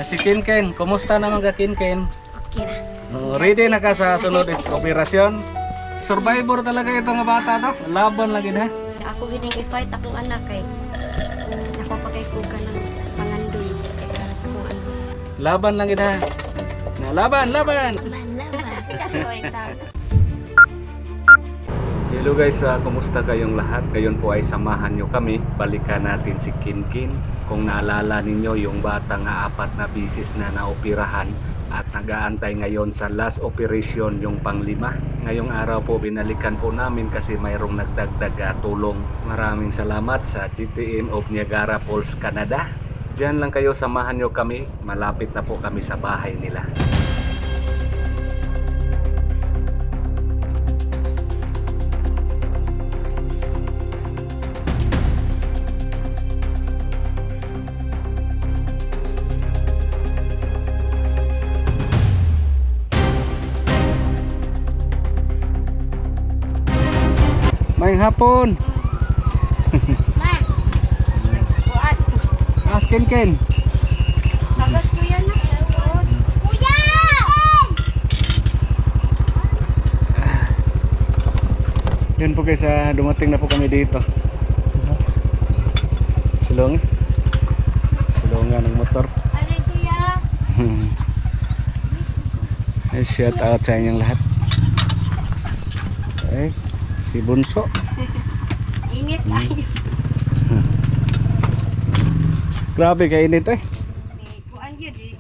Si Kinken, kumusta naman ka Kinken? Okay na. Ready na ka sa sunod operasyon? Survivor talaga itong mga bata to. Laban lagi na. Ako gining i-fight akong anak kay napapakay ko ka ng pangandoy para sa kong anak. Laban lang ina. Na laban. Hello guys, kumusta kayong lahat? Ngayon po ay samahan nyo kami. Balikan natin si Kinkin. Kung naalala ninyo yung batang 4 na bisis na naoperahan at nag-aantay ngayon sa last operation yung pang-5. Ngayong araw po binalikan po namin kasi mayroong nagdagdag tulong. Maraming salamat sa GTN of Niagara Falls, Canada. Diyan lang kayo, samahan nyo kami. Malapit na po kami sa bahay nila. Mayang hapon. Buat. Kinken. Bagas ko yan na. Kuya! Yun po guys, dumating na po kami dito. Silong. Silongan ng motor. Ano kuya? Shout out sa inyong lahat. Okay. Si Bunso. Init tayo. Grabe kainit eh. Kuan yun eh.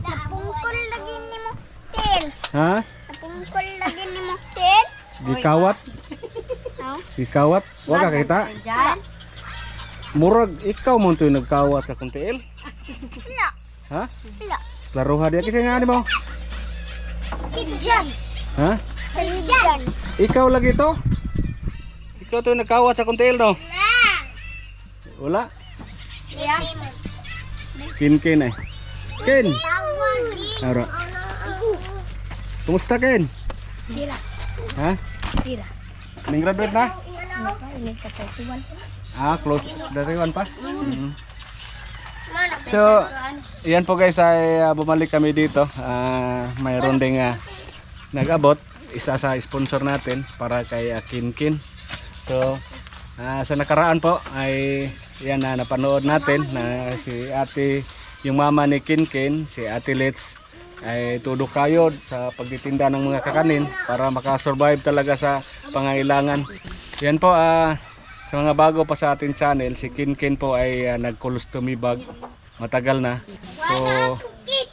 Napungkol lagi ni Moktel. Ha? Napungkol lagi ni Moktel. Gikawat. Gikawat. Wa ka kita. Diyan. Murag ikaw mo to nagkawat sa kuntiil. Wala. Ha? Wala. Klaruha dia kasi nga mo. Diyan. Ha? Diyan. Ikaw lagi to? Ikaw to nagkawat sa kuntiil no? Wala. Yeah. Kin eh. Ken. Tawag. Ara. Kumusta Ken? Tira. Ha? Tira. Ning graduate na? Init ka tayo. Tuwan. Close. Dari one pa? So, yan po guys ay bumalik kami dito. Mayroon ding nag-abot. Isa sa sponsor natin para kay Kinkin. So, sa nakaraan po ay yan na napanood natin na si ate, yung mama ni Kinkin, si Ate Let's ay tudok kayod sa pagtitinda ng mga kakanin para makasurvive talaga sa pangailangan. Yan po, sa mga bago pa sa ating channel, si Kinkin po ay nag-colostomy bag. Matagal na. So,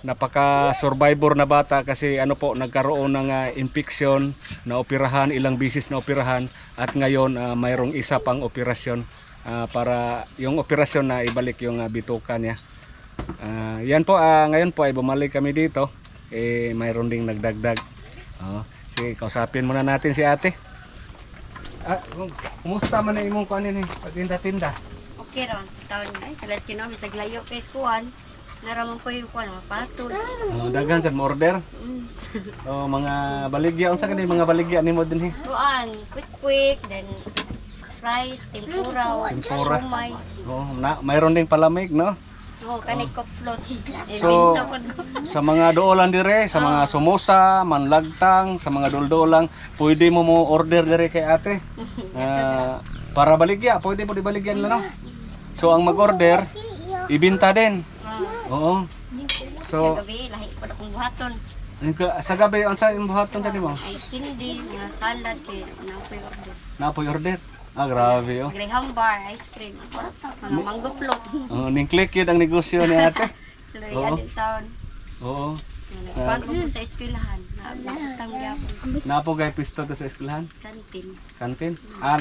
napaka-survivor na bata kasi nagkaroon ng infection na operahan, ilang bisis na operahan at ngayon mayroong isa pang operasyon para yung operasyon na ibalik yung bituka niya. Yan po, ngayon po ay bumalik kami dito. Mayroon ding nagdagdag. Sige, kausapin muna natin si ate. Kumusta man na imong kuanin patinda-tinda? Okay ron. Taon ay talas kinaw bisag layo kay skuan. Naraman ko yung kuan mga patol. Daghan sa order. Mga baligya, unsa kanay mga baligya nimo dinhi? Kuan, quick then fries, tempura, shumay. Mayroon ding palamig, no? Kanay cook float. So, sa mga doolan dire, sa mga sumusa, manlagtang, sa mga dol-dolang, pwede mo order dire kay ate. Para baligya, pwede mo di baligyan lang, no? So ang mag-order, ibinta din. Oo. So, gabi lahi ko na kong buhaton. Sa gabi, ang sa buhaton sa nimo? Ice candy, nga salad kay napoy order. Napoy order? Grabe oh. Graham bar, ice cream, mga mango float. Ning click yun ang negosyo ni ate. Loy adin taon. Oo. Nagpag ko sa eskwelahan, nagtang gyapon. Napo gay pisto to sa eskwelahan? Kantin. Kantin?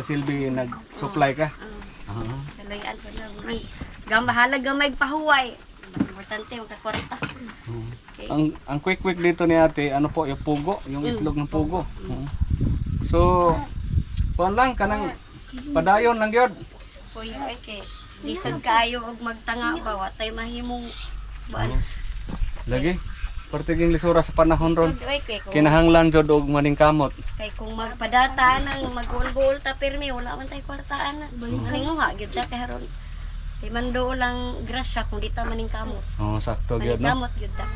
Silbi nag-supply ka? Kalayan ko na. Mahalag gamay pahuway. Importante magkakwarta. Okay. Ang quick dito ni ate, yung pugo, yung itlog ng pugo. So, kuan lang kanang padayon lang gyud. Kuya kay lisod kaayo og magtanga ba wa tay mahimong bal. Lagi pertiging lisura sa panahon ron. Lisod kay Kinahanglan jud og maning kamot. Kay kung magpadata nang magul-gul ta pirmi wala man tay kwartaan na. Maning mo ha gyud ta kay haron. Di man do lang grasya kung di ta maning kamot. Oh, sakto Maning gyud no. kamot gyud ta.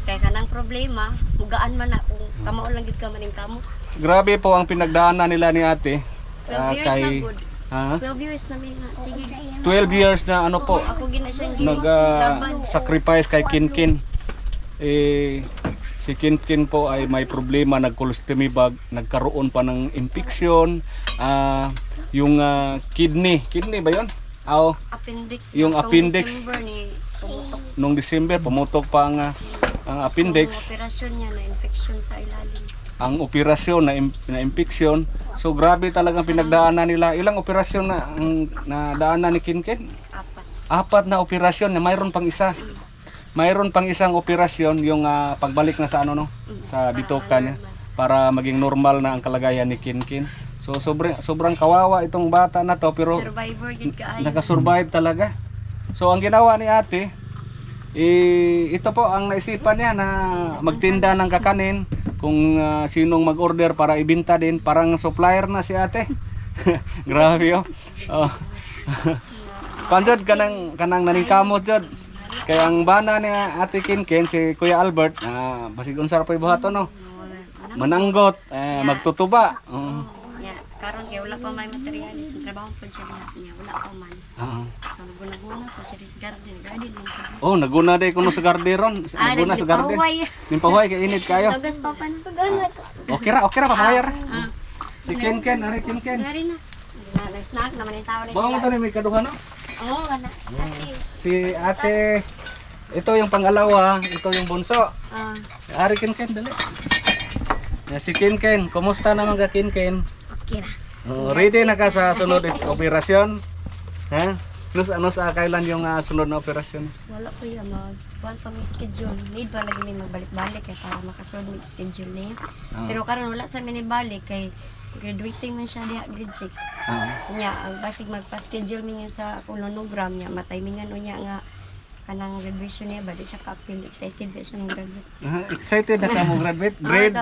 Kaya kanang problema, mugaan man na kung kamao lang gyud ka maning kamot. Grabe po ang pinagdaanan nila ni ate. 12 years na good. Ha? 12 years na may nga. Sige. 12 years na ano po, Ako gina siyang laban. nag-sacrifice kay Kinkin. Si Kinkin po ay may problema, nag-colostomy bag, nagkaroon pa ng infection, yung kidney ba yun? Appendix. Yung Kung appendix. December ni pumutok. Nung December, pumutok pa ang Ang appendix. operasyon niya na infection sa ilalim. Ang operasyon na infection. So grabe talagang pinagdaanan nila. Ilang operasyon na ang nadaanan ni Kinkin? 4 4. na operasyon, na mayroon pang isa. Mayroon pang isang operasyon yung pagbalik na sa sa bituka niya para maging normal na ang kalagayan ni Kinkin. So sobrang kawawa itong bata na to, pero Survivor gid kaayo. nakasurvive talaga. So ang ginawa ni ate, ito po ang naisipan niya na magtinda ng kakanin kung sinong mag-order para ibenta din, parang supplier na si ate. Grabe oh. Panjod kanang naningkamot jud. Kaya ang bana ni ate Kinkin si Kuya Albert, basig unsar pa ibuhaton no. Mananggot, magtutuba. Ya, karon kay wala pa may materialis sa trabaho po siya niya, wala pa man. So naguna ko siya sa garden lang siya. Oh, naguna day kuno sa garderon. Naguna sa garden. Nimpahuay kay init kayo. Tagas pa pa na. Okay ra papayar. Si Kinkin, ari Kinkin. Dari na. Snack naman yung tao na Bawo mo to ni may kaduha no? Oo, ana. Si ate, ito yung pangalawa, ito yung bunso. Ari Kinkin, dali. Si Kinkin, kumusta naman ka Kinkin? Okay ra. Ready na ka sa sunod operasyon? Ha? Ano sa kailan yung sunod na operasyon? Wala ko yan, kuhan pa may schedule. Need ba lagi may magbalik-balik kay para makasunod may schedule niya. Pero karon wala sa minibalik kay graduating man siya diha grade 6. Nya ang basig magpa-schedule mi niya sa kunonogram niya, mataymingan niya nga kanang graduation niya, bali siya ka-appeal, excited ba siya mag-graduate. Excited na ka mo graduate? Grade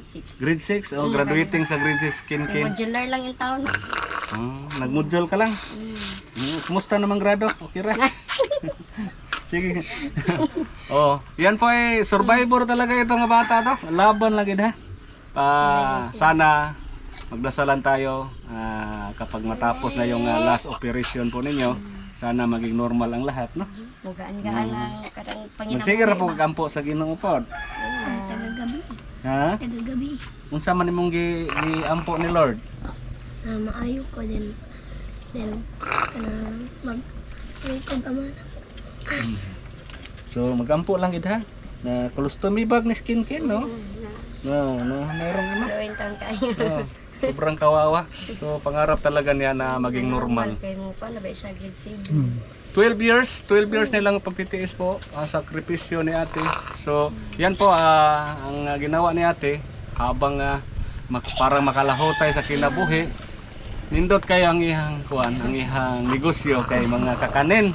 6. Grade 6? Oh, graduating sa grade 6 Kinkin. Modular lang yung taon. Nag-module ka lang? Kumusta naman grado? Okay ra? Sige. Yan po ay survivor talaga itong mga bata to. Laban lang ha. Sana magdasalan tayo kapag matapos na yung last operation po ninyo. Sana maging normal ang lahat, no? Mugaan-gaan ang kadang Panginoon. Magsigara po kagampo sa Ginoo pod. Tagagabi. Ha? Tagagabi. Unsa man imong giampo ni Lord? Maayo ko din. Then, mag-record naman. So magampo lang gid ha. Na colostomy bag ni Kinkin, no? Mayroong ano? Doon taon kayo. Sobrang kawawa. So pangarap talaga niya na maging normal. Kay mo pa na ba siya grade 7. 12 years nilang pagtitiis po, sakripisyo ni ate. So yan po ang ginawa ni ate habang para makalahotay sa kinabuhi. Nindot kayo ang ihang negosyo kay mga kakanin.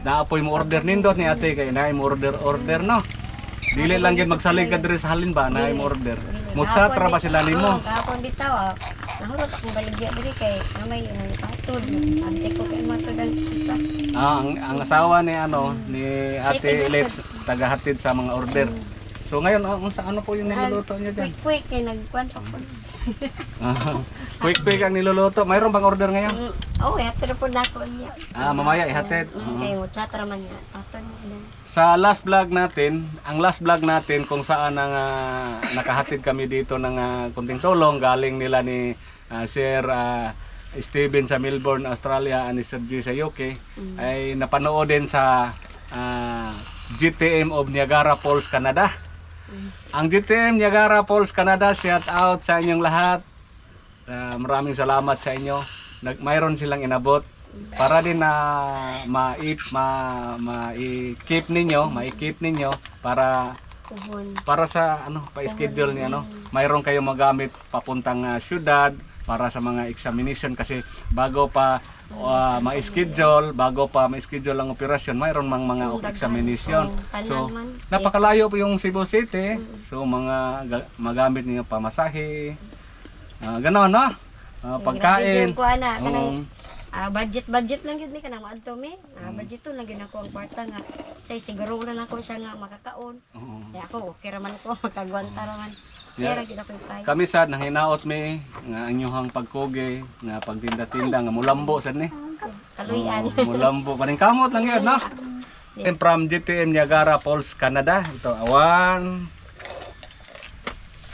Naapoy mo order nindot ni ate kay naay mo order no. Dili lang gyud magsalig ka diri sa halin ba naay mo order. Mutsatra ba sila nimo? Kahapon bitaw nahurot akong baligya diri kay namay yung patod. Ante ko kay matod ang isa. Ang asawa ni ni Ate Let's tagahatid sa mga order. So ngayon ano po yung niluluto niyo diyan? Quick kay nagkwento ko. Quick ang niluluto. Mayroon bang order ngayon? Pero po nako niya. Mamaya ihatid. Kay mo chatra man niya. Patod niya. Sa last vlog natin, kung saan nakahatid kami dito ng kunting tulong galing nila ni Sir Steven sa Melbourne, Australia, ni Sir G sa UK, ay napanood din sa GTM of Niagara Falls, Canada. Ang GTM Niagara Falls, Canada, shout out sa inyong lahat. Maraming salamat sa inyo. Mayroon silang inabot para din na ma-keep ninyo para sa pa-schedule ni mayroon kayong magamit papuntang syudad para sa mga examination kasi bago pa ma-schedule ang operasyon, mayroon mang mga examination. So napakalayo po yung Cebu City. So magamit niyo pamasahe. Gano'n no? Pagkain. budget lang yun ni ka na maadto mi. Budget to lang yun ako ang kwarta nga. Say siguro na ako siya nga makakaon. Kaya ako okay raman ko makagwanta raman. Siya ra gyud ako yung Kami sad nang hinaot mi nga inyong pagkuge nga pagtinda-tinda nga mulambo sad ni. kaluyan. Mulambo paning kamot lang yun, no? From GTM Niagara Falls, Canada. Ito, 1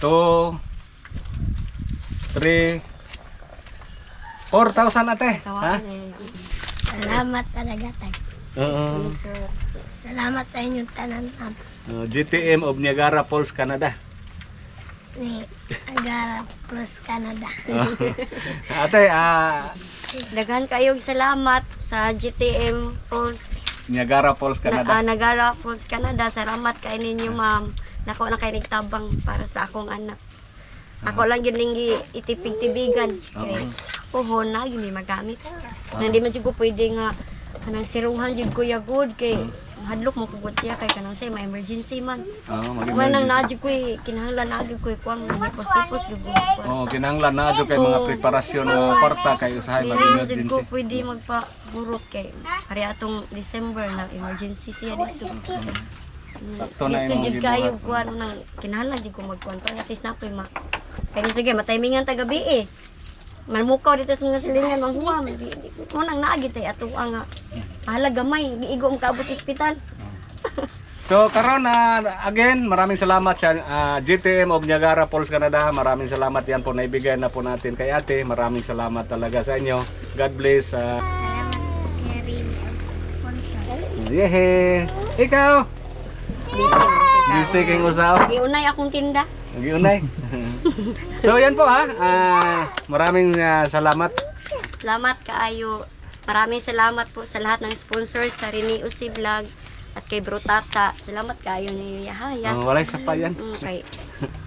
2 3 4,000 ate. Ha? Kawain eh. Salamat talaga tayo. Oo. Sponsor. Salamat sa inyong tanan, ma'am. GTM of Niagara Falls, Canada. Ni Agara Plus Canada. Ate, Daghan kayong salamat sa GTM Falls Niagara Falls, Canada. Niagara Falls, Canada. Salamat kay ninyo, ma'am. Nako na kay nagtabang para sa akong anak. Ako lang yun lang itipig-tibigan. Kay puhon na, yun may magamit. Hindi man siya ko pwede nga kanang siruhan jud kuya good kay hadlok mo kugot siya kay kanang say may emergency man. Manang naadyo ko kinahanglan naadyo ko kuan hipos-hipos jud ko. Oh, kinahanglan na kay mga preparasyon ng kwarta kay usahay mag Hindi jud ko emergency. pwede magpa-burot kay ari atong December na emergency siya dito. Sakto na Yes, imong jud kayo gibuhat. kuan nang kinahanglan jud ko magkuan para at least na koy ma. Kaya sige matimingan ta gabi eh. Mamukaw dito sa mga silingan ng huwam. Mo nang naagi tay ato nga mahal gamay giigo ang kaabot sa ospital. So karon again, maraming salamat sa GTM of Niagara Falls, Canada. Maraming salamat yan po naibigay na po natin kay ate. Maraming salamat talaga sa inyo. God bless. Salamat kay Rini ang sponsor. Yehe. Ikaw, busy kang usaw. Giunay akong tinda. Nagiunay. So yan po maraming salamat. Salamat kaayo. Maraming salamat po sa lahat ng sponsors sa Rini Usi Vlog at kay Bro Tata. Salamat kaayo ni Yahaya. Walay sa pa yan. Okay.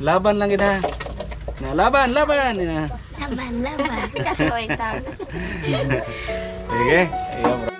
Laban lang ina. Na laban. Ina. Laban, laban. Katoy ta. Sige. Iyo, bro.